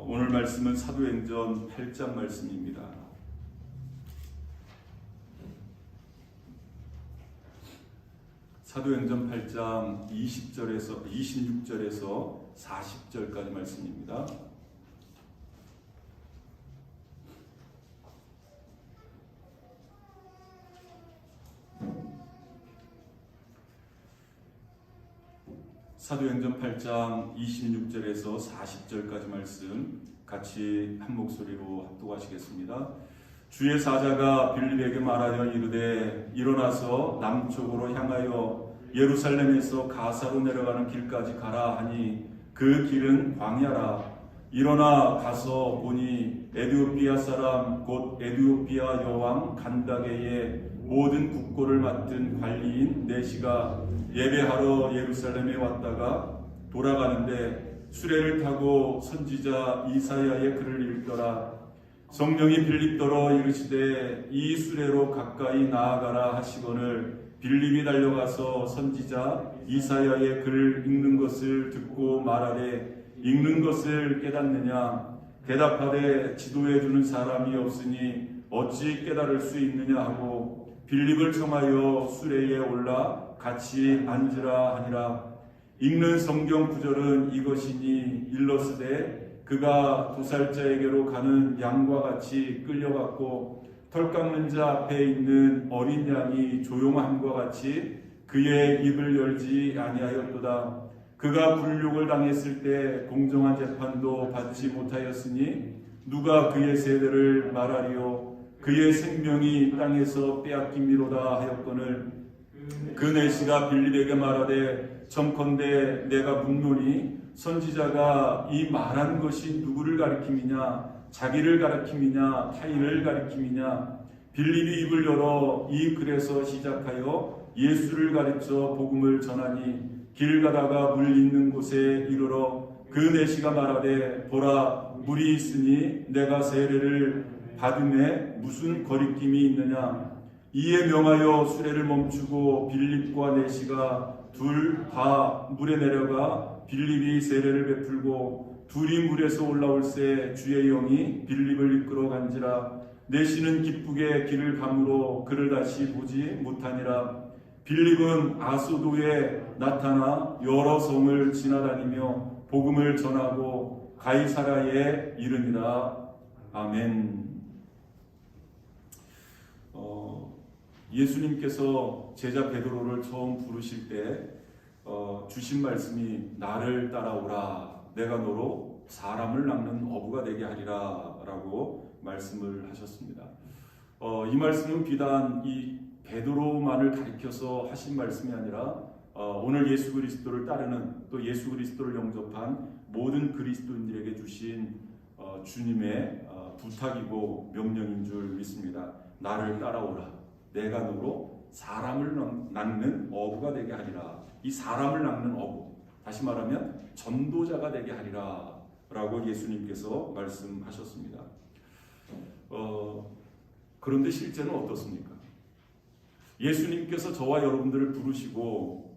오늘 말씀은 사도행전 8장 말씀입니다. 사도행전 8장 26절에서 40절까지 말씀입니다. 사도행전 8장 26절에서 40절까지 말씀 같이 한 목소리로 합독하시겠습니다. 주의 사자가 빌립에게 말하여 이르되 일어나서 남쪽으로 향하여 예루살렘에서 가사로 내려가는 길까지 가라 하니 그 길은 광야라. 일어나 가서 보니 에디오피아 사람 곧 에디오피아 여왕 간다게의 모든 국고를 맡은 관리인 네시가 예배하러 예루살렘에 왔다가 돌아가는데 수레를 타고 선지자 이사야의 글을 읽더라. 성령이 빌립더러 이르시되 이 수레로 가까이 나아가라 하시거늘 빌립이 달려가서 선지자 이사야의 글을 읽는 것을 듣고 말하되 읽는 것을 깨닫느냐? 대답하되 지도해 주는 사람이 없으니 어찌 깨달을 수 있느냐 하고 빌립을 청하여 수레에 올라 같이 앉으라 하니라. 읽는 성경 구절은 이것이니 일러스되 그가 도살자에게로 가는 양과 같이 끌려갔고 털 깎는 자 앞에 있는 어린 양이 조용함과 같이 그의 입을 열지 아니하였도다. 그가 굴욕을 당했을 때 공정한 재판도 받지 못하였으니 누가 그의 세대를 말하리요. 그의 생명이 땅에서 빼앗김이로다 하였거늘 그 내시가 빌립에게 말하되 청컨대 내가 묻노니 선지자가 이 말한 것이 누구를 가리킴이냐? 자기를 가리킴이냐? 타인을 가리킴이냐? 빌립이 입을 열어 이 글에서 시작하여 예수를 가르쳐 복음을 전하니 길 가다가 물 있는 곳에 이르러 그 내시가 말하되 보라 물이 있으니 내가 세례를 받음에 무슨 거리낌이 있느냐? 이에 명하여 수레를 멈추고 빌립과 내시가 둘 다 물에 내려가 빌립이 세례를 베풀고 둘이 물에서 올라올새 주의 영이 빌립을 이끌어 간지라. 내시는 기쁘게 길을 가므로 그를 다시 보지 못하니라. 빌립은 아소도에 나타나 여러 성을 지나다니며 복음을 전하고 가이사라에 이르니라. 아멘. 예수님께서 제자 베드로를 처음 부르실 때 주신 말씀이 나를 따라오라. 내가 너로 사람을 낚는 어부가 되게 하리라 라고 말씀을 하셨습니다. 이 말씀은 비단 이 베드로만을 가리켜서 하신 말씀이 아니라 오늘 예수 그리스도를 따르는 또 예수 그리스도를 영접한 모든 그리스도인들에게 주신 주님의 부탁이고 명령인 줄 믿습니다. 나를 따라오라. 내가 너로 사람을 낚는 어부가 되게 하리라. 이 사람을 낚는 어부, 다시 말하면 전도자가 되게 하리라 라고 예수님께서 말씀하셨습니다. 그런데 실제는 어떻습니까? 예수님께서 저와 여러분들을 부르시고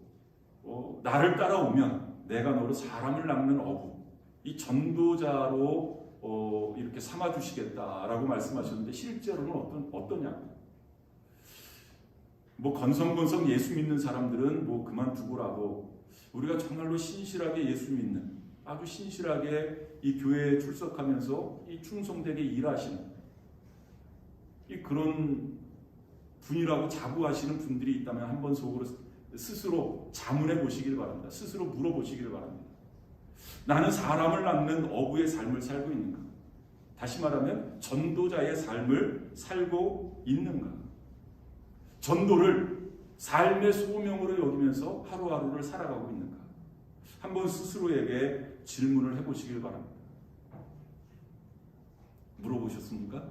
나를 따라오면 내가 너로 사람을 낚는 어부, 이 전도자로 이렇게 삼아주시겠다라고 말씀하셨는데 실제로는 어떠냐? 건성건성 예수 믿는 사람들은 그만두고라도 우리가 정말로 신실하게 예수 믿는, 아주 신실하게 이 교회에 출석하면서 이 충성되게 일하시는 그런 분이라고 자부하시는 분들이 있다면 한번 속으로 스스로 자문해 보시길 바랍니다. 스스로 물어보시길 바랍니다. 나는 사람을 낚는 어부의 삶을 살고 있는가? 다시 말하면 전도자의 삶을 살고 있는가? 전도를 삶의 소명으로 여기면서 하루하루를 살아가고 있는가? 한번 스스로에게 질문을 해보시길 바랍니다. 물어보셨습니까?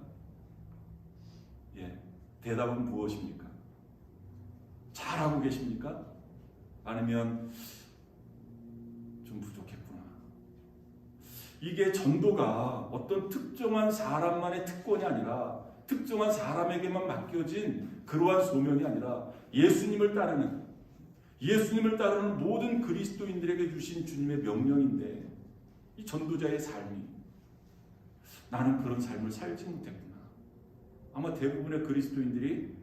예, 대답은 무엇입니까? 잘하고 계십니까? 아니면 좀 부족했구나. 이게 전도가 어떤 특정한 사람만의 특권이 아니라 특정한 사람에게만 맡겨진 그러한 소명이 아니라 예수님을 따르는 모든 그리스도인들에게 주신 주님의 명령인데 이 전도자의 삶이 나는 그런 삶을 살지 못했구나. 아마 대부분의 그리스도인들이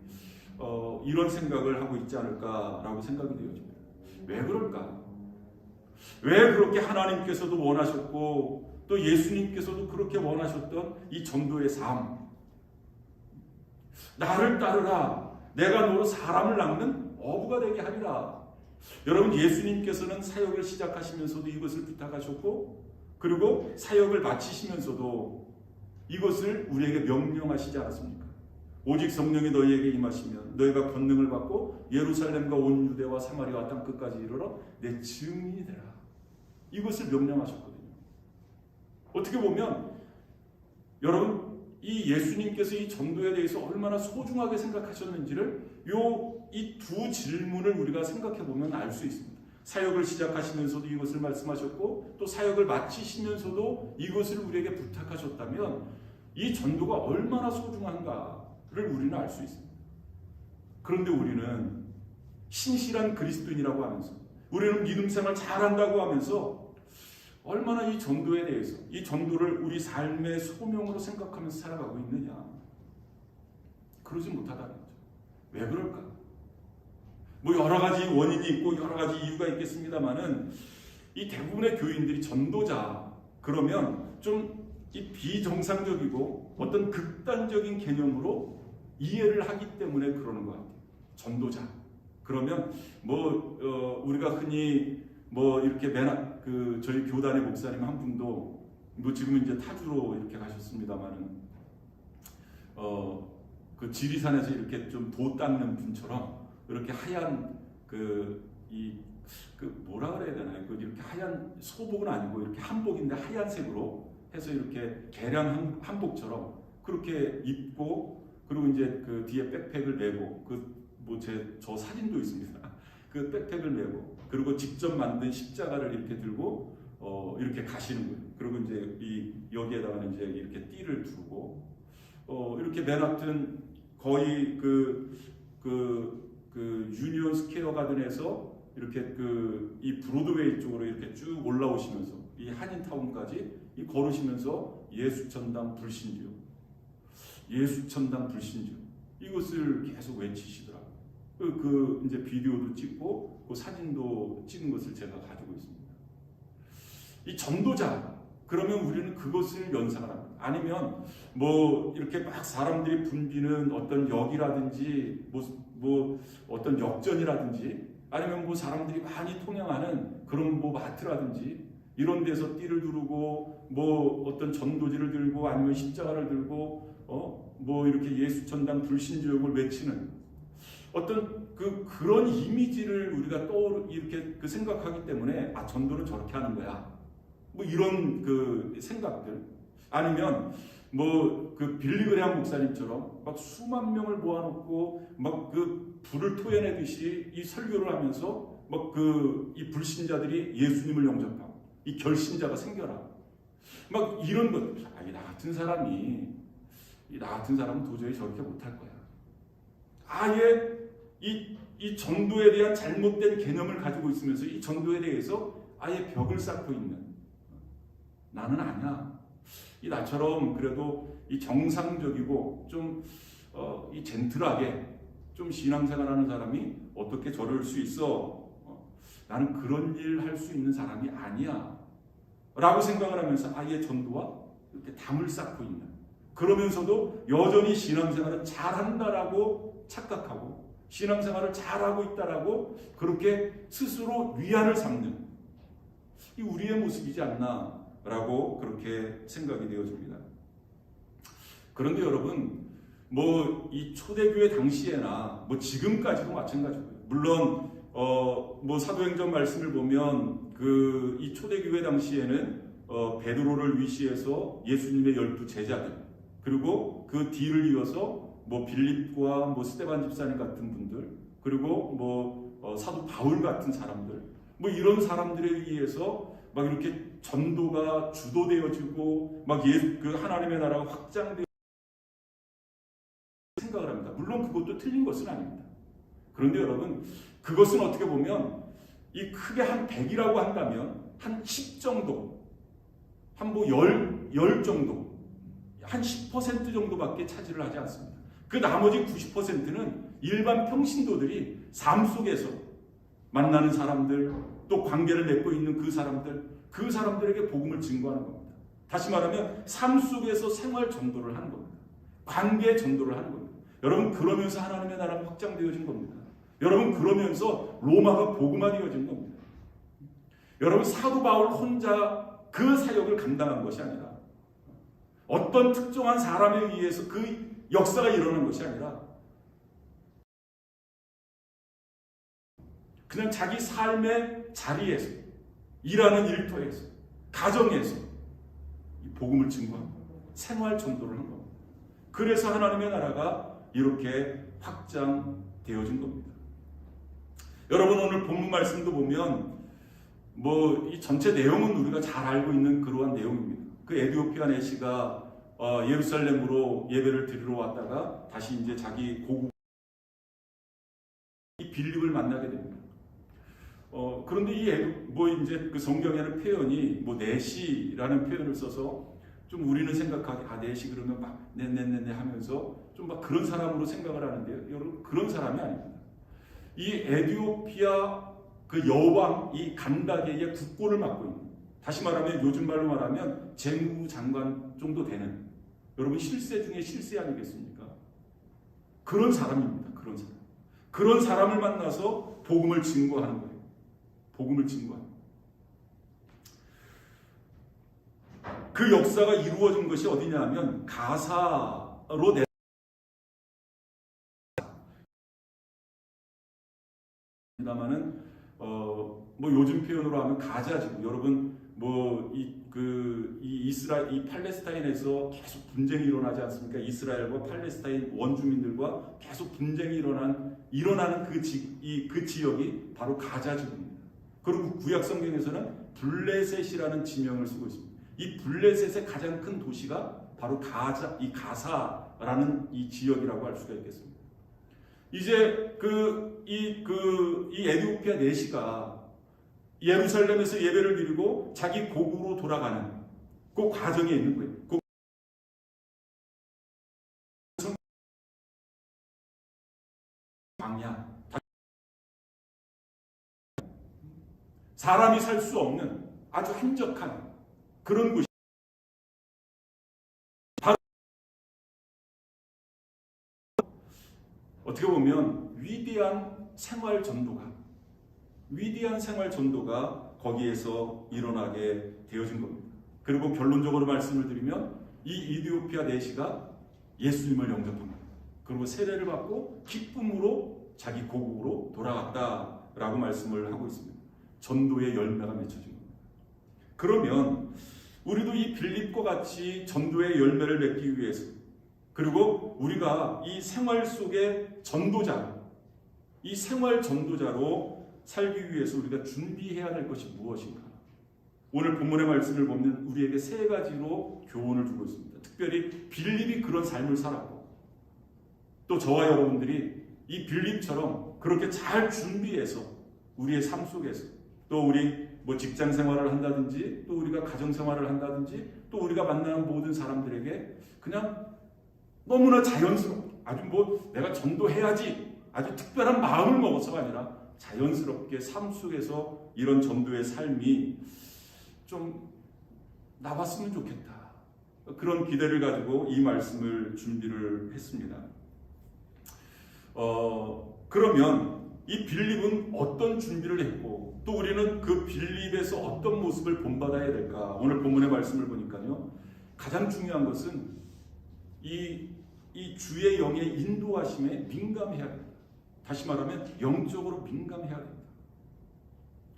이런 생각을 하고 있지 않을까라고 생각이 되어집니다. 왜 그럴까? 왜 그렇게 하나님께서도 원하셨고 또 예수님께서도 그렇게 원하셨던 이 전도의 삶, 나를 따르라, 내가 너로 사람을 낚는 어부가 되게 하리라. 여러분, 예수님께서는 사역을 시작하시면서도 이것을 부탁하셨고, 그리고 사역을 마치시면서도 이것을 우리에게 명령하시지 않았습니까? 오직 성령이 너희에게 임하시면 너희가 권능을 받고 예루살렘과 온 유대와 사마리아 땅 끝까지 이르러 내 증인이 되라. 이것을 명령하셨거든요. 어떻게 보면 여러분, 이 예수님께서 이 전도에 대해서 얼마나 소중하게 생각하셨는지를 이 두 질문을 우리가 생각해 보면 알 수 있습니다. 사역을 시작하시면서도 이것을 말씀하셨고 또 사역을 마치시면서도 이것을 우리에게 부탁하셨다면 이 전도가 얼마나 소중한가를 우리는 알 수 있습니다. 그런데 우리는 신실한 그리스도인이라고 하면서, 우리는 믿음 생활 잘한다고 하면서 얼마나 이 전도에 대해서, 이 전도를 우리 삶의 소명으로 생각하면서 살아가고 있느냐? 그러지 못하다는 거죠. 왜 그럴까? 뭐 여러 가지 원인이 있고 여러 가지 이유가 있겠습니다만은 이 대부분의 교인들이 전도자 그러면 좀 이 비정상적이고 어떤 극단적인 개념으로 이해를 하기 때문에 그러는 것 같아요. 전도자 그러면 우리가 흔히 이렇게 저희 교단의 목사님 한 분도 지금은 이제 타주로 이렇게 가셨습니다만은 그 지리산에서 이렇게 좀 도 닦는 분처럼 이렇게 하얀 뭐라 그래야 되나요? 이렇게 하얀 소복은 아니고 이렇게 한복인데 하얀색으로 해서 이렇게 개량 한복처럼 그렇게 입고, 그리고 이제 그 뒤에 백팩을 메고 저 사진도 있습니다. 그 백팩을 메고 그리고 직접 만든 십자가를 이렇게 들고 이렇게 가시는 거예요. 그리고 이제 여기에다가 이제 이렇게 띠를 두고 이렇게 맨하튼 거의 유니온 스퀘어 가든에서 이렇게 이 브로드웨이 쪽으로 이렇게 쭉 올라오시면서 이 한인타운까지 걸으시면서 예수천당 불신주 이것을 계속 외치시더라고요. 이제 비디오도 찍고 그 사진도 찍은 것을 제가 가지고 있습니다. 이 전도자 그러면 우리는 그것을 연상을 합니다. 아니면 이렇게 막 사람들이 붐비는 어떤 역이라든지 어떤 역전이라든지 아니면 사람들이 많이 통행하는 그런 마트라든지 이런 데서 띠를 두르고 어떤 전도지를 들고 아니면 십자가를 들고 이렇게 예수천당 불신주역을 외치는 어떤 그런 이미지를 우리가 이렇게 생각하기 때문에 전도는 저렇게 하는 거야. 이런 생각들. 아니면 빌리그레함 목사님처럼 막 수만 명을 모아놓고 막 불을 토해내듯이 이 설교를 하면서 이 불신자들이 예수님을 영접하고 이 결신자가 생겨나. 이런 것. 나 같은 사람은 도저히 저렇게 못할 거야. 아예 이 전도에 대한 잘못된 개념을 가지고 있으면서 이 전도에 대해서 아예 벽을 쌓고 있는, 나는 아니야. 나처럼 그래도 이 정상적이고 좀 이 젠틀하게 좀 신앙생활하는 사람이 어떻게 저럴 수 있어? 나는 그런 일 할 수 있는 사람이 아니야. 라고 생각을 하면서 아예 전도와 이렇게 담을 쌓고 있는, 그러면서도 여전히 신앙생활을 잘한다라고 착각하고 신앙생활을 잘하고 있다라고 그렇게 스스로 위안을 삼는 이 우리의 모습이지 않나라고 그렇게 생각이 되어집니다. 그런데 여러분, 이 초대교회 당시에나 지금까지도 마찬가지고요. 물론 사도행전 말씀을 보면 이 초대교회 당시에는 베드로를 위시해서 예수님의 12 제자들, 그리고 그 뒤를 이어서 빌립과 스데반 집사님 같은 분들, 그리고 사도 바울 같은 사람들, 이런 사람들에 의해서 이렇게 전도가 주도되어지고 하나님의 나라가 확장되어 생각을 합니다. 물론 그것도 틀린 것은 아닙니다. 그런데 여러분, 그것은 어떻게 보면 이 크게 한 100이라고 한다면 한 10 정도, 한 10 정도, 한 10% 정도밖에 차지를 하지 않습니다. 그 나머지 90%는 일반 평신도들이 삶 속에서 만나는 사람들, 또 관계를 맺고 있는 그 사람들에게 복음을 증거하는 겁니다. 다시 말하면 삶 속에서 생활 전도를 하는 겁니다. 관계 전도를 하는 겁니다. 여러분, 그러면서 하나님의 나라가 확장되어진 겁니다. 여러분, 그러면서 로마가 복음화되어진 겁니다. 여러분, 사도 바울 혼자 그 사역을 감당한 것이 아니라 어떤 특정한 사람에 의해서 그 역사가 일어난 것이 아니라 그냥 자기 삶의 자리에서, 일하는 일터에서, 가정에서 이 복음을 증거한 겁니다. 생활 전도를 한 겁니다. 그래서 하나님의 나라가 이렇게 확장되어진 겁니다. 여러분, 오늘 본문 말씀도 보면 이 전체 내용은 우리가 잘 알고 있는 그러한 내용입니다. 그 에디오피아 내시가 예루살렘으로 예배를 드리러 왔다가 다시 이제 자기 고국 이 빌립을 만나게 됩니다. 그런데 이제 그 성경에는 표현이 내시라는 표현을 써서 좀 우리는 생각하기 내시 그러면 막 네네네네 하면서 좀 막 그런 사람으로 생각을 하는데요. 여러분, 그런 사람이 아닙니다. 이 에디오피아 그 여왕 이 간다게의 국고를 맡고 있는, 다시 말하면 요즘 말로 말하면 재무장관 정도 되는, 여러분 실세 중에 실세 아니겠습니까? 그런 사람입니다. 그런 사람을 만나서 복음을 증거하는 거예요. 복음을 증거하는 거예요. 그 역사가 이루어진 것이 어디냐 하면 가사로 다만은 요즘 표현으로 하면 가자지구. 여러분 이 팔레스타인에서 계속 분쟁이 일어나지 않습니까? 이스라엘과 팔레스타인 원주민들과 계속 분쟁이 일어나는 그 지역이 바로 가자지구입니다. 그리고 구약 성경에서는 블레셋이라는 지명을 쓰고 있습니다. 이 블레셋의 가장 큰 도시가 바로 가사라는 이 지역이라고 할 수가 있겠습니다. 이제 이 에디오피아 내시가 예루살렘에서 예배를 드리고 자기 고국으로 돌아가는 그 과정에 있는 거예요. 그 광야, 사람이 살 수 없는 아주 한적한 그런 곳이 바로 어떻게 보면 위대한 생활 전도가 거기에서 일어나게 되어진 겁니다. 그리고 결론적으로 말씀을 드리면 이 에디오피아 내시가 예수님을 영접합니다. 그리고 세례를 받고 기쁨으로 자기 고국으로 돌아갔다라고 말씀을 하고 있습니다. 전도의 열매가 맺혀진 겁니다. 그러면 우리도 이 빌립과 같이 전도의 열매를 맺기 위해서, 그리고 우리가 이 생활 속의 이 생활 전도자로 살기 위해서 우리가 준비해야 될 것이 무엇인가? 오늘 본문의 말씀을 보면 우리에게 세 가지로 교훈을 주고 있습니다. 특별히 빌립이 그런 삶을 살았고, 또 저와 여러분들이 이 빌립처럼 그렇게 잘 준비해서 우리의 삶 속에서, 또 우리 직장 생활을 한다든지, 또 우리가 가정 생활을 한다든지, 또 우리가 만나는 모든 사람들에게 그냥 너무나 자연스럽게, 아주 내가 전도해야지 아주 특별한 마음을 먹어서가 아니라 자연스럽게 삶 속에서 이런 전도의 삶이 좀 나왔으면 좋겠다. 그런 기대를 가지고 이 말씀을 준비를 했습니다. 그러면 이 빌립은 어떤 준비를 했고, 또 우리는 그 빌립에서 어떤 모습을 본받아야 될까? 오늘 본문의 말씀을 보니까요, 가장 중요한 것은 이 주의 영의 인도하심에 민감해야 됩니다. 다시 말하면 영적으로 민감해야 됩니다.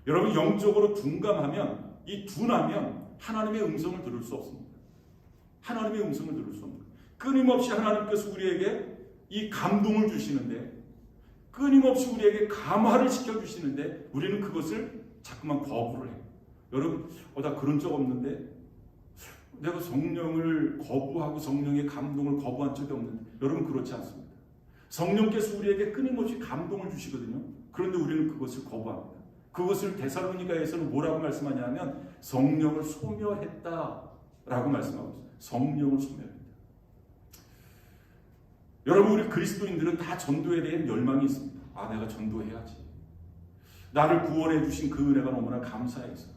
여러분, 영적으로 둔감하면, 둔하면 하나님의 음성을 들을 수 없습니다. 하나님의 음성을 들을 수 없습니다. 끊임없이 하나님께서 우리에게 이 감동을 주시는데, 끊임없이 우리에게 감화를 시켜주시는데 우리는 그것을 자꾸만 거부를 해요. 여러분, 나 그런 적 없는데, 내가 성령을 거부하고 성령의 감동을 거부한 적이 없는데, 여러분 그렇지 않습니다. 성령께서 우리에게 끊임없이 감동을 주시거든요. 그런데 우리는 그것을 거부합니다. 그것을 데살로니가에서는 뭐라고 말씀하냐면 성령을 소멸했다라고 말씀하고 있어요. 성령을 소멸했다. 여러분, 우리 그리스도인들은 다 전도에 대한 열망이 있습니다. 아, 내가 전도해야지. 나를 구원해 주신 그 은혜가 너무나 감사해서.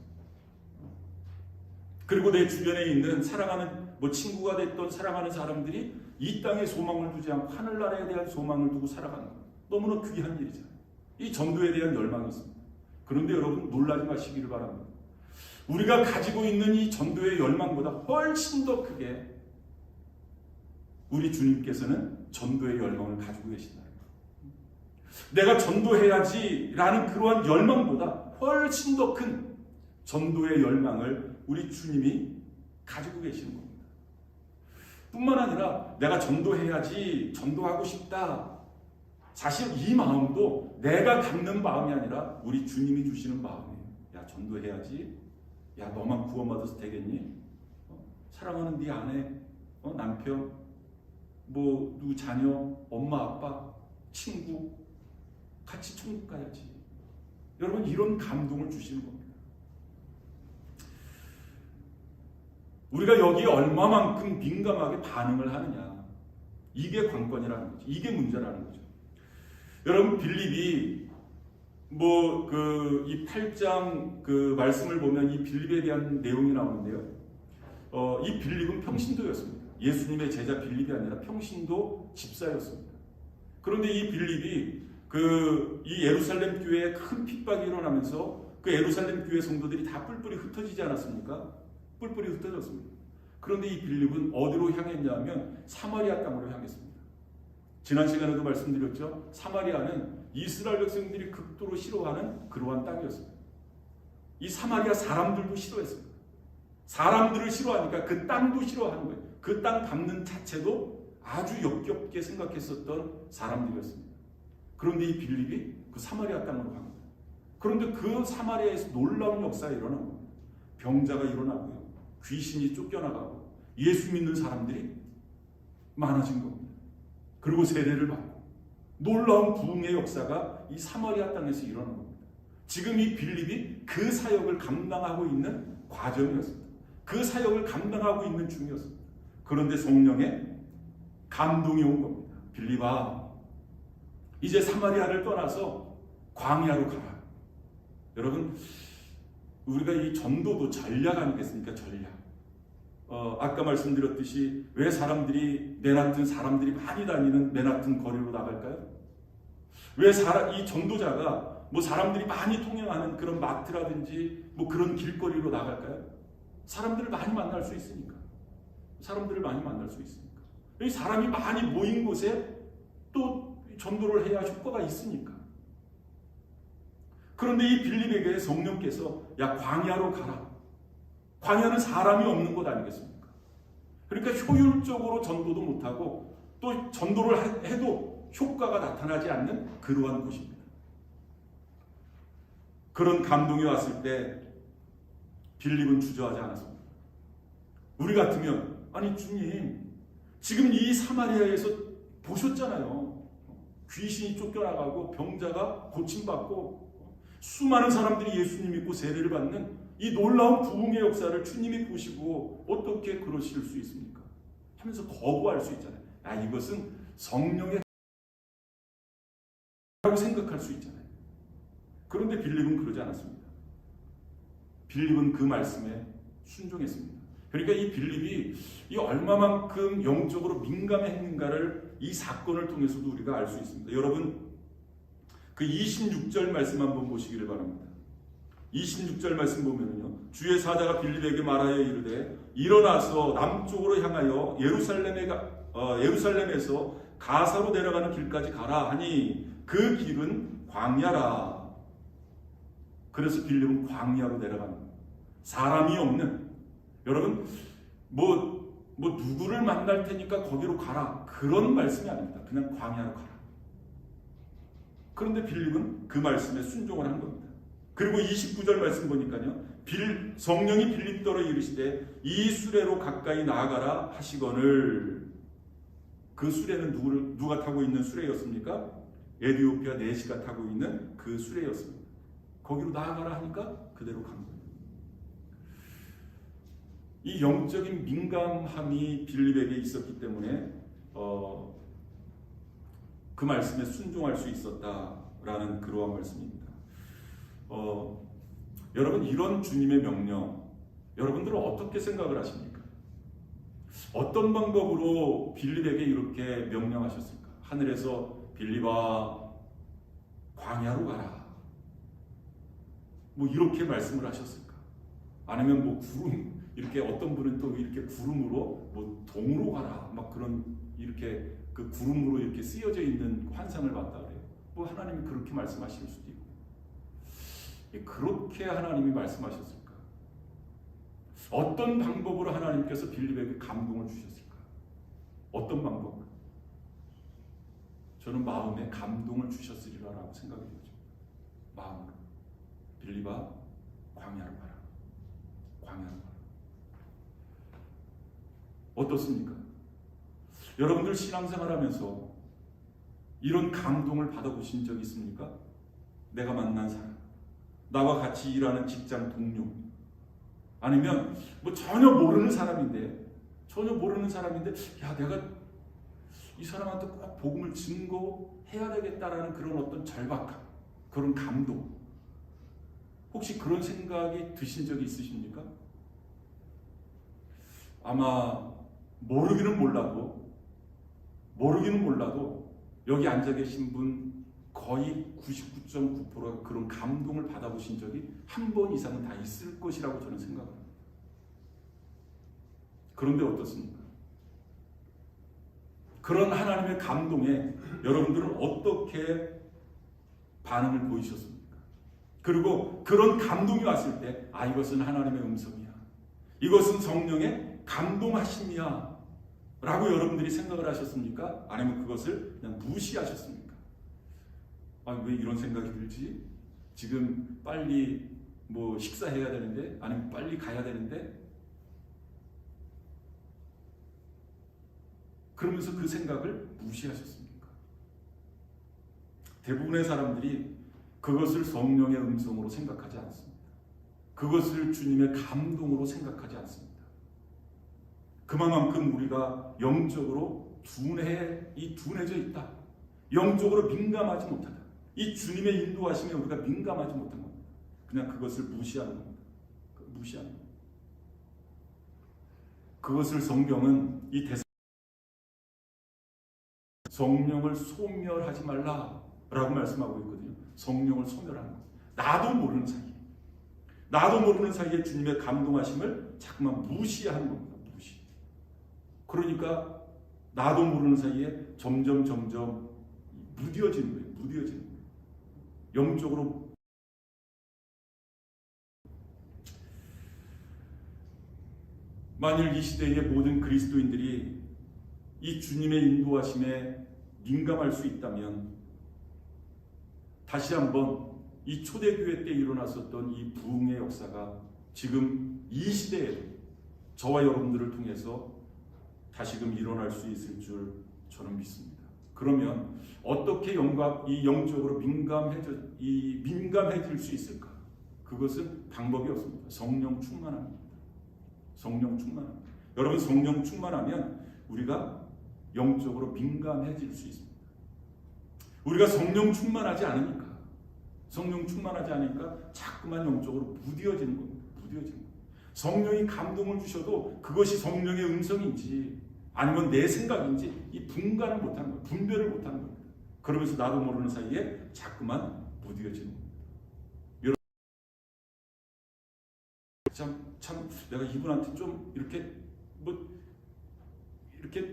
그리고 내 주변에 있는 사랑하는 친구가 됐던 사랑하는 사람들이 이 땅에 소망을 두지 않고 하늘나라에 대한 소망을 두고 살아가는 것. 너무나 귀한 일이잖아요. 이 전도에 대한 열망이 있습니다. 그런데 여러분, 놀라지 마시기를 바랍니다. 우리가 가지고 있는 이 전도의 열망보다 훨씬 더 크게 우리 주님께서는 전도의 열망을 가지고 계신다. 내가 전도해야지 라는 그러한 열망보다 훨씬 더 큰 전도의 열망을 우리 주님이 가지고 계시는 겁니다. 뿐만 아니라 내가 전도해야지, 전도하고 싶다. 사실 이 마음도 내가 갖는 마음이 아니라 우리 주님이 주시는 마음이에요. 야, 전도해야지. 야, 너만 구원받아서 되겠니? 사랑하는 네 아내, 남편, 누구 자녀, 엄마, 아빠, 친구 같이 천국 가야지. 여러분, 이런 감동을 주시는 겁니다. 우리가 여기에 얼마만큼 민감하게 반응을 하느냐, 이게 관건이라는 거죠. 이게 문제라는 거죠. 여러분, 빌립이 이 8장 그 말씀을 보면 이 빌립에 대한 내용이 나오는데요. 이 빌립은 평신도였습니다. 예수님의 제자 빌립이 아니라 평신도 집사였습니다. 그런데 이 빌립이 이 예루살렘 교회에 큰 핍박이 일어나면서 그 예루살렘 교회 성도들이 다 뿔뿔이 흩어지지 않았습니까? 뿔뿔이 흩어졌습니다. 그런데 이 빌립은 어디로 향했냐면 사마리아 땅으로 향했습니다. 지난 시간에도 말씀드렸죠. 사마리아는 이스라엘 백성들이 극도로 싫어하는 그러한 땅이었습니다. 이 사마리아 사람들도 싫어했습니다. 사람들을 싫어하니까 그 땅도 싫어하는 거예요. 그 땅 밟는 자체도 아주 역겹게 생각했었던 사람들이었습니다. 그런데 이 빌립이 그 사마리아 땅으로 갑니다. 그런데 그 사마리아에서 놀라운 역사가 일어난 겁니다. 병자가 일어나고요. 귀신이 쫓겨나가고 예수 믿는 사람들이 많아진 겁니다. 그리고 세례를 받고 놀라운 부흥의 역사가 이 사마리아 땅에서 일어난 겁니다. 지금 이 빌립이 그 사역을 감당하고 있는 과정이었습니다. 그 사역을 감당하고 있는 중이었습니다. 그런데 성령의 감동이 온 겁니다. 빌립아, 이제 사마리아를 떠나서 광야로 가라. 여러분, 우리가 이 전도도 전략 아니겠습니까? 전략. 아까 말씀드렸듯이 왜 맨하튼 사람들이 많이 다니는 맨하튼 거리로 나갈까요? 왜 이 전도자가 사람들이 많이 통행하는 그런 마트라든지 그런 길거리로 나갈까요? 사람들을 많이 만날 수 있으니까. 사람들을 많이 만날 수 있으니까. 이 사람이 많이 모인 곳에 또 전도를 해야 효과가 있으니까. 그런데 이 빌립에게 성령께서 야, 광야로 가라. 광야는 사람이 없는 곳 아니겠습니까? 그러니까 효율적으로 전도도 못하고 또 전도를 해도 효과가 나타나지 않는 그러한 곳입니다. 그런 감동이 왔을 때 빌립은 주저하지 않았습니다. 우리 같으면 아니 주님, 지금 이 사마리아에서 보셨잖아요. 귀신이 쫓겨나가고 병자가 고침받고 수많은 사람들이 예수님 믿고 세례를 받는 이 놀라운 부흥의 역사를 주님이 보시고 어떻게 그러실 수 있습니까? 하면서 거부할 수 있잖아요. 이것은 성령의 라고 생각할 수 있잖아요. 그런데 빌립은 그러지 않았습니다. 빌립은 그 말씀에 순종했습니다. 그러니까 이 빌립이 이 얼마만큼 영적으로 민감했는가를 이 사건을 통해서도 우리가 알 수 있습니다. 여러분, 그 26절 말씀 한번 보시기를 바랍니다. 26절 말씀 보면은요, 주의 사자가 빌립에게 말하여 이르되 일어나서 남쪽으로 향하여 예루살렘에서 가사로 내려가는 길까지 가라 하니 그 길은 광야라. 그래서 빌립은 광야로 내려가는 거예요. 사람이 없는, 여러분 누구를 만날 테니까 거기로 가라, 그런 말씀이 아닙니다. 그냥 광야로 가라. 그런데 빌립은 그 말씀에 순종을 한 겁니다. 그리고 29절 말씀 보니까요, 성령이 빌립더러 이르시되 이 수레로 가까이 나아가라 하시거늘. 그 수레는 누가 타고 있는 수레였습니까? 에티오피아 내시가 타고 있는 그 수레였습니다. 거기로 나아가라 하니까 그대로 간 거예요. 이 영적인 민감함이 빌립에게 있었기 때문에 그 말씀에 순종할 수 있었다라는 그러한 말씀입니다. 여러분, 이런 주님의 명령, 여러분들은 어떻게 생각을 하십니까? 어떤 방법으로 빌립에게 이렇게 명령하셨을까? 하늘에서 빌립아 광야로 가라, 뭐 이렇게 말씀을 하셨을까? 아니면 뭐 구름, 이렇게 어떤 분은 또 이렇게 구름으로 뭐 동으로 가라, 막 그런 이렇게 그 구름으로 이렇게 쓰여져 있는 환상을 봤다 그래요. 뭐 하나님이 그렇게 말씀하실 수도 있고. 그렇게 하나님이 말씀하셨을까? 어떤 방법으로 하나님께서 빌립에게 감동을 주셨을까? 어떤 방법? 저는 마음에 감동을 주셨으리라라고 생각이 되죠. 마음으로. 빌립아 광야로 가라. 광야로 가라. 어떻습니까? 여러분들 신앙생활하면서 이런 감동을 받아보신 적 있습니까? 내가 만난 사람, 나와 같이 일하는 직장 동료, 아니면 뭐 전혀 모르는 사람인데 야, 내가 이 사람한테 꼭 복음을 증거해야 되겠다라는 그런 어떤 절박함, 그런 감동, 혹시 그런 생각이 드신 적이 있으십니까? 아마 모르기는 몰라도 여기 앉아 계신 분 거의 99.9%가 그런 감동을 받아보신 적이 한 번 이상은 다 있을 것이라고 저는 생각합니다. 그런데 어떻습니까? 그런 하나님의 감동에 여러분들은 어떻게 반응을 보이셨습니까? 그리고 그런 감동이 왔을 때, 아, 이것은 하나님의 음성이야, 이것은 성령의 감동하심이야 라고 여러분들이 생각을 하셨습니까? 아니면 그것을 그냥 무시하셨습니까? 아, 왜 이런 생각이 들지? 지금 빨리 뭐 식사해야 되는데, 아니면 빨리 가야 되는데, 그러면서 그 생각을 무시하셨습니까? 대부분의 사람들이 그것을 성령의 음성으로 생각하지 않습니다. 그것을 주님의 감동으로 생각하지 않습니다. 그만큼 우리가 영적으로 둔해져 있다. 영적으로 민감하지 못하다. 이 주님의 인도하심에 우리가 민감하지 못한 겁니다. 그냥 그것을 무시하는 겁니다. 무시하는 겁니다. 그것을 성경은 이 성령을 소멸하지 말라라고 말씀하고 있거든요. 성령을 소멸하는 것. 나도 모르는 사이에 주님의 감동하심을 자꾸만 무시하는 겁니다. 무시. 그러니까 나도 모르는 사이에 점점 무뎌지는 거예요. 영적으로. 만일 이 시대의 모든 그리스도인들이 이 주님의 인도하심에 민감할 수 있다면, 다시 한번 이 초대교회 때 일어났었던 이 부흥의 역사가 지금 이 시대에 저와 여러분들을 통해서 다시금 일어날 수 있을 줄 저는 믿습니다. 그러면 어떻게 이 영적으로 민감해질 수 있을까? 그것은 방법이 없습니다. 성령 충만합니다. 여러분, 성령 충만하면 우리가 영적으로 민감해질 수 있습니다. 우리가 성령 충만하지 않으니까 자꾸만 영적으로 무뎌지는 겁니다. 성령이 감동을 주셔도 그것이 성령의 음성인지 아니면 내 생각인지 이 분별을 못하는 겁니다. 그러면서 나도 모르는 사이에 자꾸만 무뎌지는 겁니다. 참 내가 이분한테 좀 이렇게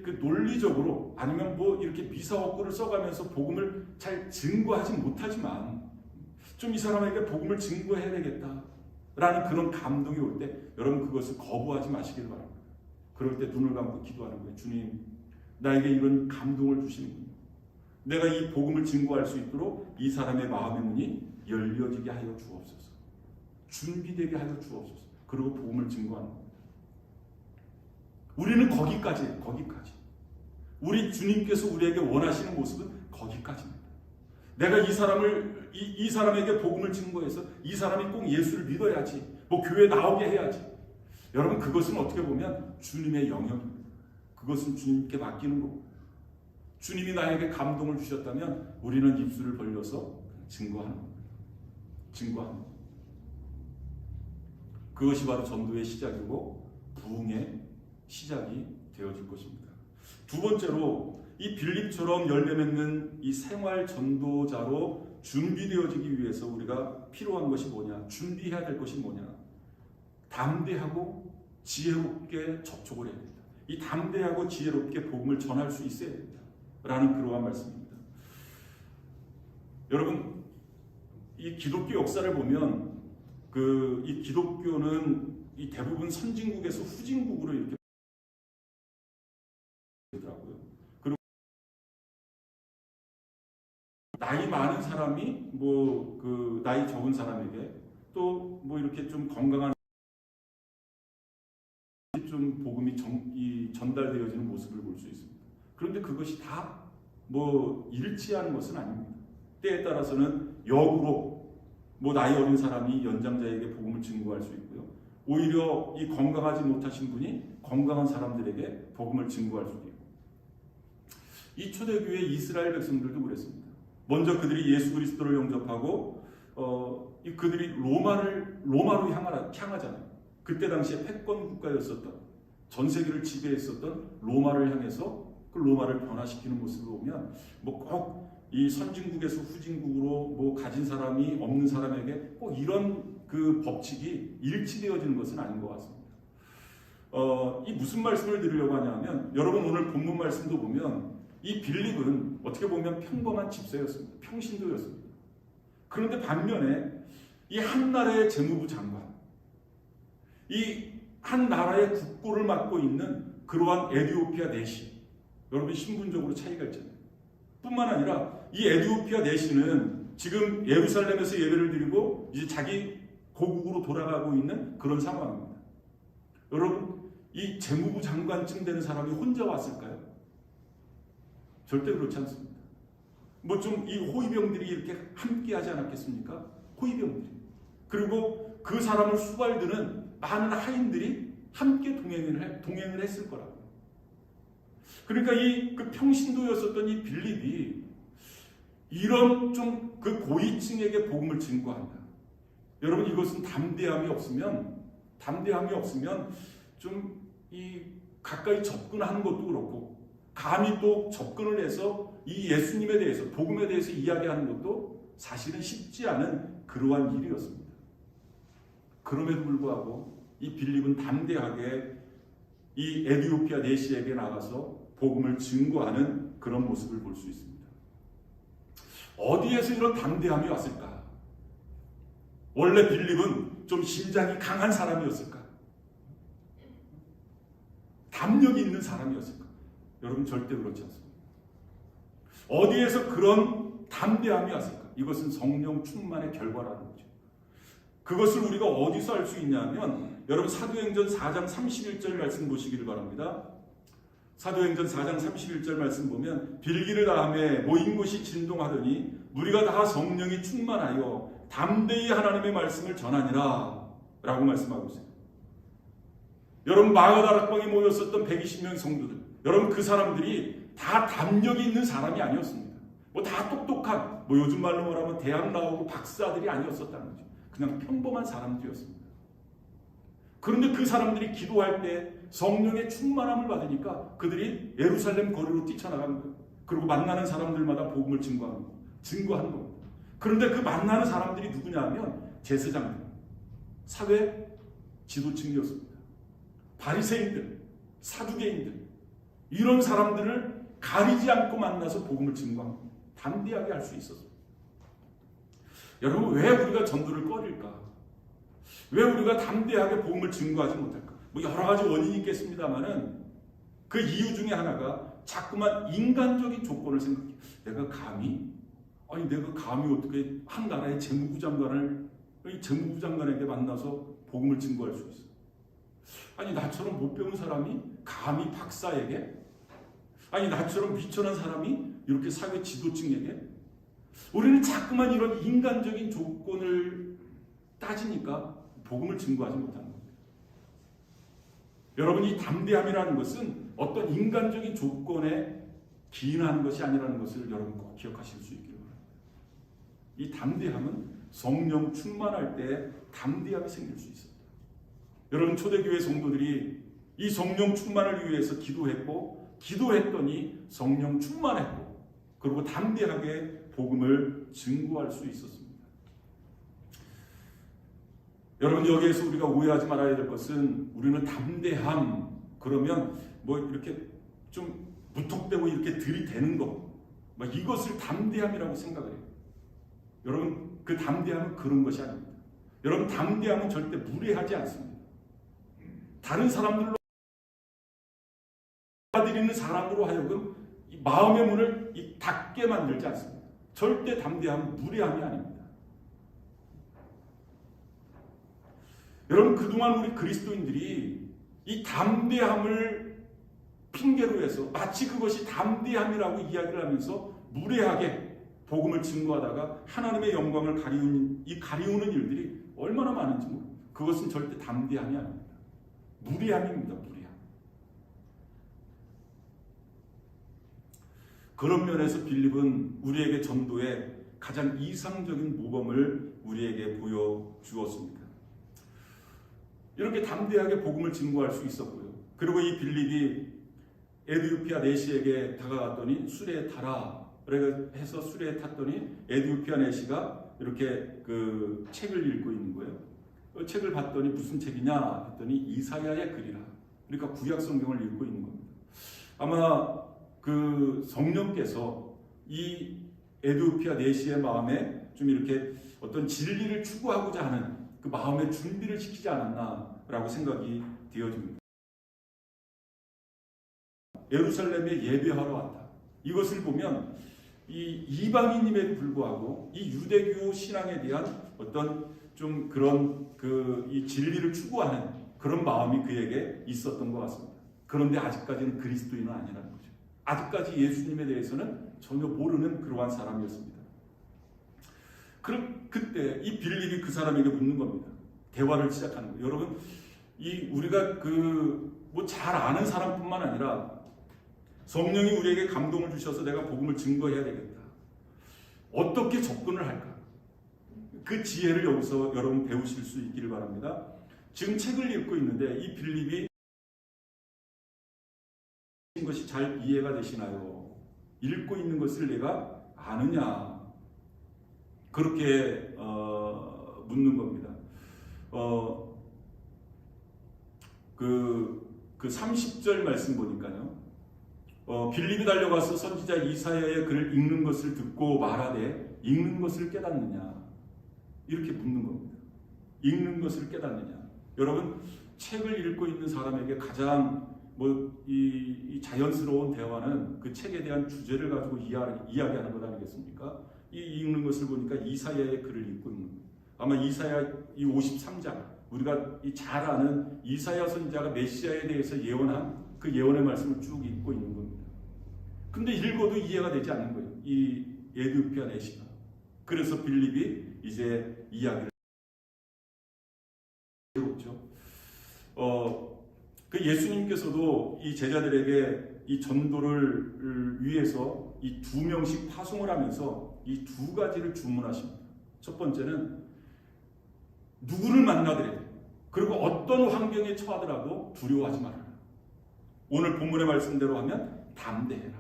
그 논리적으로, 아니면 뭐 이렇게 미사옥구를 써가면서 복음을 잘 증거하지 못하지만 좀 이 사람에게 복음을 증거해야 되겠다라는 그런 감동이 올 때, 여러분 그것을 거부하지 마시길 바랍니다. 그럴 때 눈을 감고 기도하는 거예요. 주님, 나에게 이런 감동을 주시는군요. 내가 이 복음을 증거할 수 있도록 이 사람의 마음의 문이 열려지게 하여 주옵소서. 준비되게 하여 주옵소서. 그리고 복음을 증거하는 겁니다. 우리는 거기까지. 우리 주님께서 우리에게 원하시는 모습은 거기까지입니다. 내가 이 사람에게 복음을 증거해서 이 사람이 꼭 예수를 믿어야지, 뭐 교회 나오게 해야지. 여러분, 그것은 어떻게 보면 주님의 영역입니다. 그것은 주님께 맡기는 거고, 주님이 나에게 감동을 주셨다면 우리는 입술을 벌려서 증거하는 겁니다. 증거하는 겁니다. 그것이 바로 전도의 시작이고 부흥의 시작이 되어질 것입니다. 두 번째로 이 빌립처럼 열매 맺는 이 생활 전도자로 준비되어지기 위해서 우리가 필요한 것이 뭐냐? 준비해야 될 것이 뭐냐? 담대하고 지혜롭게 접촉을 해야 됩니다. 이 담대하고 지혜롭게 복음을 전할 수 있어야 됩니다. 라는 그러한 말씀입니다. 여러분, 이 기독교 역사를 보면 이 기독교는 이 대부분 선진국에서 후진국으로 이렇게 되더라고요. 그리고 나이 많은 사람이 나이 적은 사람에게 또 이렇게 좀 건강한 좀 복음이 전달되어지는 모습을 볼 수 있습니다. 그런데 그것이 다 일치하는 것은 아닙니다. 때에 따라서는 역으로 나이 어린 사람이 연장자에게 복음을 증거할 수 있고요. 오히려 이 건강하지 못하신 분이 건강한 사람들에게 복음을 증거할 수도 있고. 이 초대교회 이스라엘 백성들도 그랬습니다. 먼저 그들이 예수 그리스도를 영접하고 그들이 로마로 향하잖아요. 그때 당시에 패권 국가였었던, 전 세계를 지배했었던 로마를 향해서 그 로마를 변화시키는 모습을 보면 꼭 이 선진국에서 후진국으로 가진 사람이 없는 사람에게 꼭 이런 그 법칙이 일치되어지는 것은 아닌 것 같습니다. 이 무슨 말씀을 드리려고 하냐면, 여러분 오늘 본문 말씀도 보면 이 빌립은 어떻게 보면 평범한 집사였습니다. 평신도였습니다. 그런데 반면에 이 한 나라의 재무부 장관, 이 한 나라의 국고를 맡고 있는 그러한 에티오피아 내시, 여러분 신분적으로 차이가 있잖아요. 뿐만 아니라 이 에티오피아 내시는 지금 예루살렘에서 예배를 드리고 이제 자기 고국으로 돌아가고 있는 그런 상황입니다. 여러분, 이 재무부 장관쯤 되는 사람이 혼자 왔을까요? 절대 그렇지 않습니다. 이 호위병들이 이렇게 함께 하지 않았겠습니까? 호위병들이. 그리고 그 사람을 수발드는 많은 하인들이 함께 동행을 했을 거라고요. 그러니까 그 평신도였었던 이 빌립이 이런 그 고위층에게 복음을 증거한다. 여러분, 이것은 담대함이 없으면 좀 가까이 접근하는 것도 그렇고, 감히 또 접근을 해서 이 예수님에 대해서, 복음에 대해서 이야기하는 것도 사실은 쉽지 않은 그러한 일이었습니다. 그럼에도 불구하고 이 빌립은 담대하게 이 에티오피아 내시에게 나가서 복음을 증거하는 그런 모습을 볼 수 있습니다. 어디에서 이런 담대함이 왔을까? 원래 빌립은 좀 심장이 강한 사람이었을까? 담력이 있는 사람이었을까? 여러분, 절대 그렇지 않습니다. 어디에서 그런 담대함이 왔을까? 이것은 성령 충만의 결과라는 거죠. 그것을 우리가 어디서 알 수 있냐면, 여러분 사도행전 4장 31절 말씀 보시기를 바랍니다. 사도행전 4장 31절 말씀 보면, 빌기를 다음에 모인 곳이 진동하더니 무리가 다 성령이 충만하여 담대히 하나님의 말씀을 전하니라 라고 말씀하고 있어요. 여러분, 마가다락방에 모였었던 120명 성도들, 여러분 그 사람들이 다 담력이 있는 사람이 아니었습니다. 다 똑똑한, 요즘 말로 말하면 대학 나오고 박사들이 아니었었다는 거죠. 그냥 평범한 사람들이었습니다. 그런데 그 사람들이 기도할 때 성령의 충만함을 받으니까 그들이 예루살렘 거리로 뛰쳐나가는 거예요. 그리고 만나는 사람들마다 복음을 증거하는 겁니다. 그런데 그 만나는 사람들이 누구냐면 제사장들, 사회 지도층이었습니다. 바리새인들, 사두개인들, 이런 사람들을 가리지 않고 만나서 복음을 증거합니다. 담대하게 할 수 있었습니다. 여러분, 왜 우리가 전도를 꺼릴까? 왜 우리가 담대하게 복음을 증거하지 못할까? 여러 가지 원인이 있겠습니다만은 그 이유 중에 하나가 자꾸만 인간적인 조건을 생각해요. 내가 감히 어떻게 한 나라의 재무부 장관에게 만나서 복음을 증거할 수 있어? 아니, 나처럼 못 배운 사람이 감히 박사에게? 아니, 나처럼 미천한 사람이 이렇게 사회 지도층에게? 우리는 자꾸만 이런 인간적인 조건을 따지니까 복음을 증거하지 못하는 겁니다. 여러분, 이 담대함이라는 것은 어떤 인간적인 조건에 기인하는 것이 아니라는 것을 여러분 꼭 기억하실 수 있기를 바랍니다. 이 담대함은 성령 충만할 때 담대함이 생길 수 있습니다. 여러분 초대교회 성도들이 이 성령 충만을 위해서 기도했더니 성령 충만했고 그리고 담대하게 복음을 증거할 수 있었습니다. 여러분 여기에서 우리가 오해하지 말아야 될 것은 우리는 담대함 그러면 뭐 이렇게 좀 무턱대고 이렇게 들이대는 것 이것을 담대함이라고 생각을 해요. 여러분 그 담대함은 그런 것이 아닙니다. 여러분 담대함은 절대 무례하지 않습니다. 다른 사람들로 받아들이는 사람으로 하여금 이 마음의 문을 닫게 만들지 않습니다. 절대 담대함은 무례함이 아닙니다. 여러분 그동안 우리 그리스도인들이 이 담대함을 핑계로 해서 마치 그것이 담대함이라고 이야기를 하면서 무례하게 복음을 증거하다가 하나님의 영광을 가리우는 일들이 얼마나 많은지 모릅니다. 그것은 절대 담대함이 아닙니다. 무례함입니다. 무례함. 그런 면에서 빌립은 우리에게 전도의 가장 이상적인 모범을 우리에게 보여주었습니다. 이렇게 담대하게 복음을 증거할 수 있었고요. 그리고 이 빌립이 에디오피아 내시에게 다가갔더니 수레에 타라. 그래서 수레에 탔더니 에디오피아 내시가 이렇게 그 책을 읽고 있는 거예요. 그 책을 봤더니 무슨 책이냐 했더니 이사야의 글이라. 그러니까 구약 성경을 읽고 있는 겁니다. 아마 그 성령께서 이 에디오피아 내시의 마음에 좀 이렇게 어떤 진리를 추구하고자 하는 그 마음의 준비를 시키지 않았나라고 생각이 되어집니다. 예루살렘에 예배하러 왔다. 이것을 보면 이 이방인임에도 불구하고 이 유대교 신앙에 대한 어떤 좀 그런 이 진리를 추구하는 그런 마음이 그에게 있었던 것 같습니다. 그런데 아직까지는 그리스도인은 아니라는 거죠. 아직까지 예수님에 대해서는 전혀 모르는 그러한 사람이었습니다. 그때 이 빌립이 그 사람에게 묻는 겁니다. 대화를 시작하는 거예요. 여러분, 우리가 뭐 잘 아는 사람뿐만 아니라 성령이 우리에게 감동을 주셔서 내가 복음을 증거해야 되겠다. 어떻게 접근을 할까? 그 지혜를 여기서 여러분 배우실 수 있기를 바랍니다. 지금 책을 읽고 있는데 이 빌립이 것이 잘 이해가 되시나요? 읽고 있는 것을 내가 아느냐? 그렇게 묻는 겁니다. 그 30절 말씀 보니까요. 빌립이 달려가서 선지자 이사야의 글을 읽는 것을 듣고 말하되 읽는 것을 깨닫느냐? 이렇게 묻는 겁니다. 읽는 것을 깨닫느냐? 여러분 책을 읽고 있는 사람에게 가장 이 자연스러운 대화는 그 책에 대한 주제를 가지고 이야기하는 것 아니겠습니까? 이 읽는 것을 보니까 이사야의 글을 읽고 있는 거예요. 아마 이사야 이 53장 우리가 잘 아는 이사야 선지자가 메시아에 대해서 예언한 그 예언의 말씀을 쭉 읽고 있는 겁니다. 근데 읽어도 이해가 되지 않는 거예요. 이 에디오피아 내시가. 그래서 빌립이 이제 이야기를 해보죠. 그 예수님께서도 이 제자들에게 이 전도를 위해서 이 2명씩 파송을 하면서 이 2가지를 주문하십니다. 첫 번째는 누구를 만나더라도 그리고 어떤 환경에 처하더라도 두려워하지 말아라. 오늘 본문의 말씀대로 하면 담대해라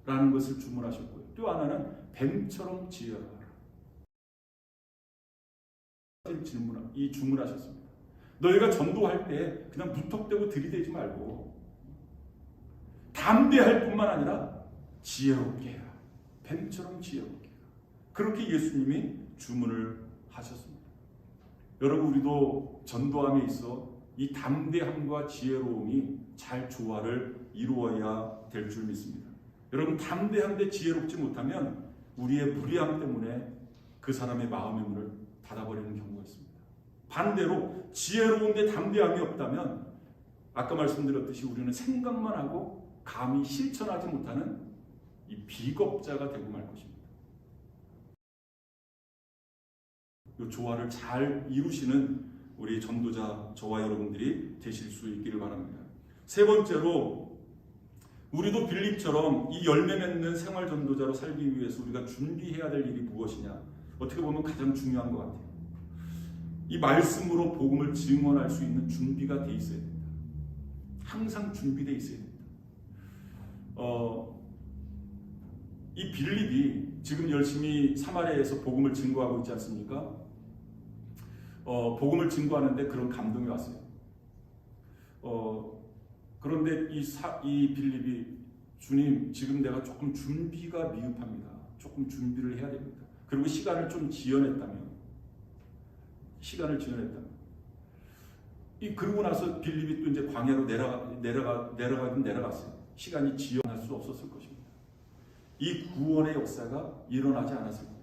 라는 것을 주문하셨고요. 또 하나는 뱀처럼 지혜로워라. 주문하셨습니다. 너희가 전도할 때 그냥 무턱대고 들이대지 말고 담대할 뿐만 아니라 지혜롭게 해라. 뱀처럼 지혜롭게 해라. 그렇게 예수님이 주문을 하셨습니다. 여러분 우리도 전도함에 있어 이 담대함과 지혜로움이 잘 조화를 이루어야 될 줄 믿습니다. 여러분 담대한데 지혜롭지 못하면 우리의 무리함 때문에 그 사람의 마음의 문을 닫아버리는 경우가 있습니다. 반대로 지혜로운데 담대함이 없다면 아까 말씀드렸듯이 우리는 생각만 하고 감히 실천하지 못하는 이 비겁자가 되고 말 것입니다. 이 조화를 잘 이루시는 우리 전도자 저와 여러분들이 되실 수 있기를 바랍니다. 세 번째로 우리도 빌립처럼 이 열매 맺는 생활 전도자로 살기 위해서 우리가 준비해야 될 일이 무엇이냐? 어떻게 보면 가장 중요한 것 같아요. 이 말씀으로 복음을 증언할 수 있는 준비가 돼 있어야 됩니다. 항상 준비돼 있어야 됩니다. 이 빌립이 지금 열심히 사마리아에서 복음을 증거하고 있지 않습니까? 복음을 증거하는데 그런 감동이 왔어요. 그런데 이 빌립이 주님, 지금 내가 조금 준비가 미흡합니다. 조금 준비를 해야 됩니다. 그리고 시간을 좀 지연했다면, 그러고 나서 빌립이 또 이제 광야로 내려가긴 내려갔어요. 시간이 지연할 수 없었을 것입니다. 이 구원의 역사가 일어나지 않았을 거예요.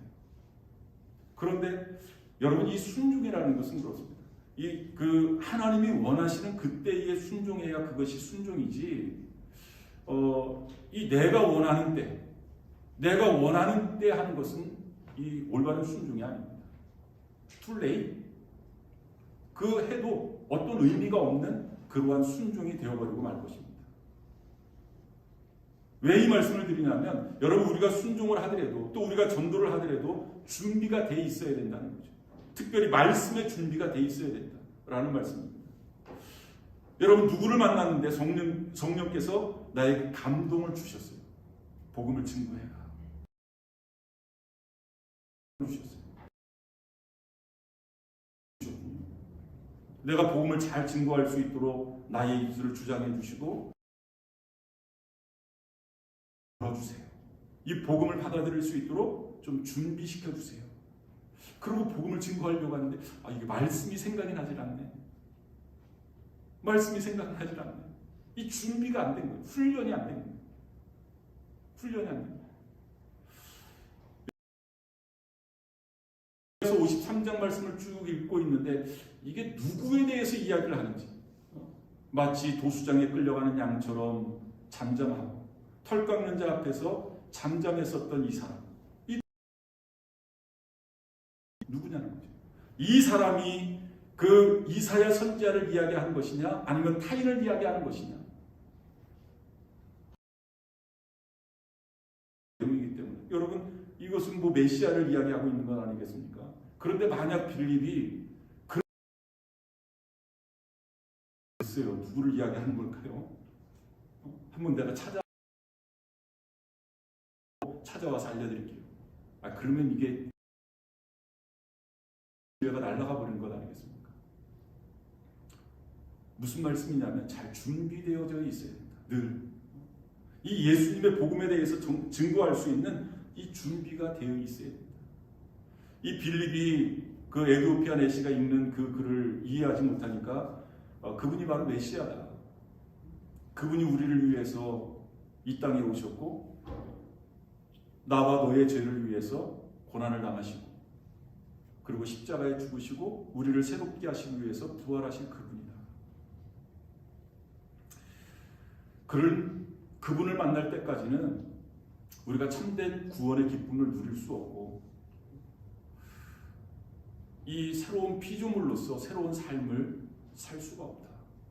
그런데 여러분, 이 순종이라는 것은 그렇습니다. 하나님이 원하시는 그때에 순종해야 그것이 순종이지, 이 내가 원하는 때 하는 것은 이 올바른 순종이 아닙니다. too late. 그 해도 어떤 의미가 없는 그러한 순종이 되어버리고 말 것입니다. 왜 이 말씀을 드리냐면, 여러분, 우리가 순종을 하더라도, 또 우리가 전도를 하더라도 준비가 돼 있어야 된다는 거죠. 특별히 말씀의 준비가 돼 있어야 된다라는 말씀입니다. 여러분, 누구를 만났는데 성령께서 나에게 감동을 주셨어요. 복음을 증거해라. 주셨어요. 내가 복음을 잘 증거할 수 있도록 나의 입술을 주장해 주시고 주세요. 이 복음을 받아들일 수 있도록 좀 준비시켜 주세요. 그리고 복음을 증거하려고 하는데 이게 말씀이 생각이 나질 않네. 이 준비가 안 된 거예요. 훈련이 안 된 거예요. 그래서 53장 말씀을 쭉 읽고 있는데 이게 누구에 대해서 이야기를 하는지, 마치 도수장에 끌려가는 양처럼 잠잠하고 털 깎는 자 앞에서 잠잠했었던 이 사람, 이 누구냐는 거죠. 이 사람이 그 이사야 선지자를 이야기하는 것이냐, 아니면 타인을 이야기하는 것이냐. 이기 때문에 여러분, 이것은 메시아를 이야기하고 있는 건 아니겠습니까? 그런데 만약 빌립이 글쎄요, 누구를 이야기하는 걸까요? 한번 내가 찾아와서 알려드릴게요. 그러면 이게 기회가 날아가 버리는 것 아니겠습니까? 무슨 말씀이냐면 잘 준비되어져 있어야 된다. 늘 이 예수님의 복음에 대해서 증거할 수 있는 이 준비가 되어 있어야 된다. 이 빌립이 그 에디오피아 내시가 읽는 그 글을 이해하지 못하니까 그분이 바로 메시아다. 그분이 우리를 위해서 이 땅에 오셨고 나와 너의 죄를 위해서 고난을 당하시고 그리고 십자가에 죽으시고 우리를 새롭게 하시기 위해서 부활하신 그분이다. 그분을 만날 때까지는 우리가 참된 구원의 기쁨을 누릴 수 없고 이 새로운 피조물로서 새로운 삶을 살 수가 없다.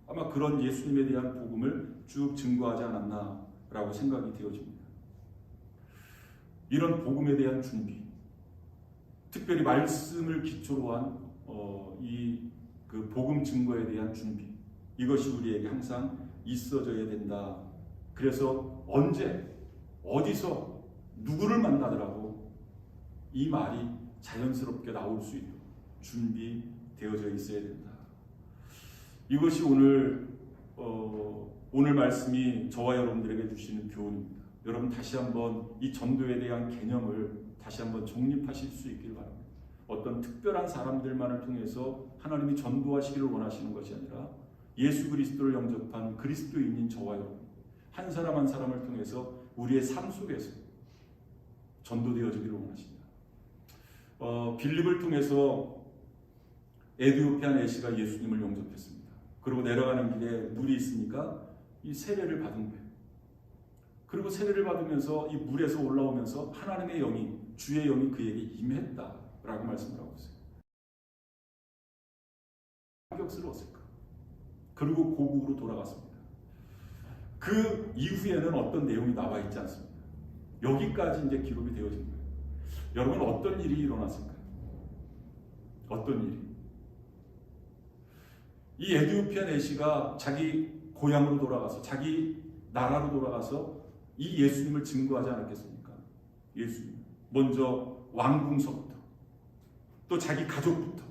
아마 그런 예수님에 대한 복음을 쭉 증거하지 않았나라고 생각이 되어집니다. 이런 복음에 대한 준비, 특별히 말씀을 기초로 한 그 복음 증거에 대한 준비, 이것이 우리에게 항상 있어져야 된다. 그래서 언제 어디서 누구를 만나더라도 이 말이 자연스럽게 나올 수 있도록 준비되어져 있어야 된다. 이것이 오늘 말씀이 저와 여러분들에게 주시는 교훈입니다. 여러분, 다시 한번 이 전도에 대한 개념을 다시 한번 정립하실 수 있기를 바랍니다. 어떤 특별한 사람들만을 통해서 하나님이 전도하시기를 원하시는 것이 아니라 예수 그리스도를 영접한 그리스도인인 저와 여러분, 한 사람 한 사람을 통해서 우리의 삶 속에서 전도되어지기를 원하십니다. 빌립을 통해서 에디오피아 내시가 예수님을 영접했습니다. 그리고 내려가는 길에 물이 있으니까 이 세례를 받은 거예요. 그리고 세례를 받으면서 이 물에서 올라오면서 하나님의 영이, 주의 영이 그에게 임했다라고 말씀을 하고 있어요. 감격스러웠을까? 그리고 고국으로 돌아갔습니다. 그 이후에는 어떤 내용이 나와 있지 않습니다. 여기까지 이제 기록이 되어진 거예요. 여러분 어떤 일이 일어났을까요? 어떤 일이? 이 에디오피아 내시가 자기 고향으로 돌아가서 자기 나라로 돌아가서 이 예수님을 증거하지 않았겠습니까? 예수님. 먼저 왕궁서부터 또 자기 가족부터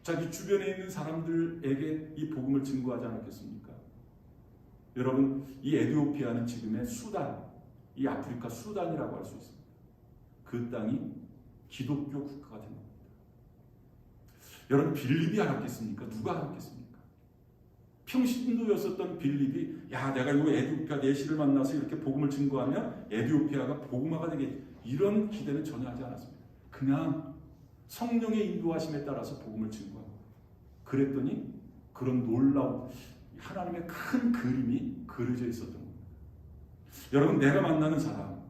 자기 주변에 있는 사람들에게 이 복음을 증거하지 않았겠습니까? 여러분 이 에디오피아는 지금의 수단, 이 아프리카 수단이라고 할 수 있습니다. 그 땅이 기독교 국가가 된 겁니다. 여러분 빌립이 알았겠습니까? 누가 알았겠습니까? 평신도였었던 빌립이 야 내가 이 에디오피아 내시를 만나서 이렇게 복음을 증거하면 에디오피아가 복음화가 되겠지 이런 기대는 전혀 하지 않았습니다. 그냥 성령의 인도하심에 따라서 복음을 증거하고 그랬더니 그런 놀라운 하나님의 큰 그림이 그려져 있었던 겁니다. 여러분 내가 만나는 사람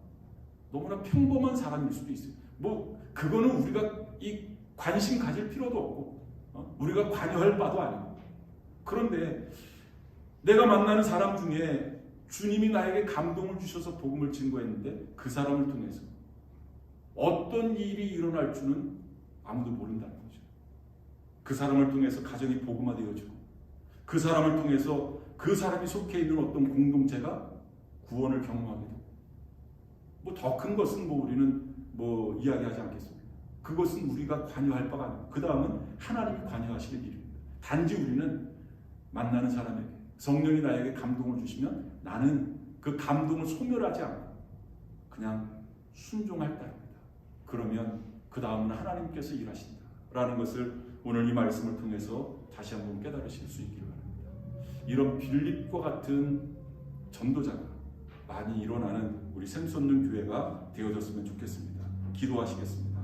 너무나 평범한 사람일 수도 있어요. 뭐 그거는 우리가 이 관심 가질 필요도 없고 우리가 관여할 바도 아니고 그런데 내가 만나는 사람 중에 주님이 나에게 감동을 주셔서 복음을 증거했는데 그 사람을 통해서 어떤 일이 일어날 줄은 아무도 모른다는 거죠. 그 사람을 통해서 가정이 복음화되어지고 그 사람을 통해서 그 사람이 속해 있는 어떤 공동체가 구원을 경험하게 되고 뭐 더 큰 것은 뭐 우리는 뭐 이야기하지 않겠습니다. 그것은 우리가 관여할 바가 아니고 그 다음은 하나님이 관여하시는 일입니다. 단지 우리는 만나는 사람에게 성령이 나에게 감동을 주시면 나는 그 감동을 소멸하지 않고 그냥 순종할 따릅니다. 그러면 그 다음은 하나님께서 일하신다 라는 것을 오늘 이 말씀을 통해서 다시 한번 깨달으실 수 있기를 바랍니다. 이런 빌립과 같은 전도자가 많이 일어나는 우리 샘솟는 교회가 되어졌으면 좋겠습니다. 기도하시겠습니다.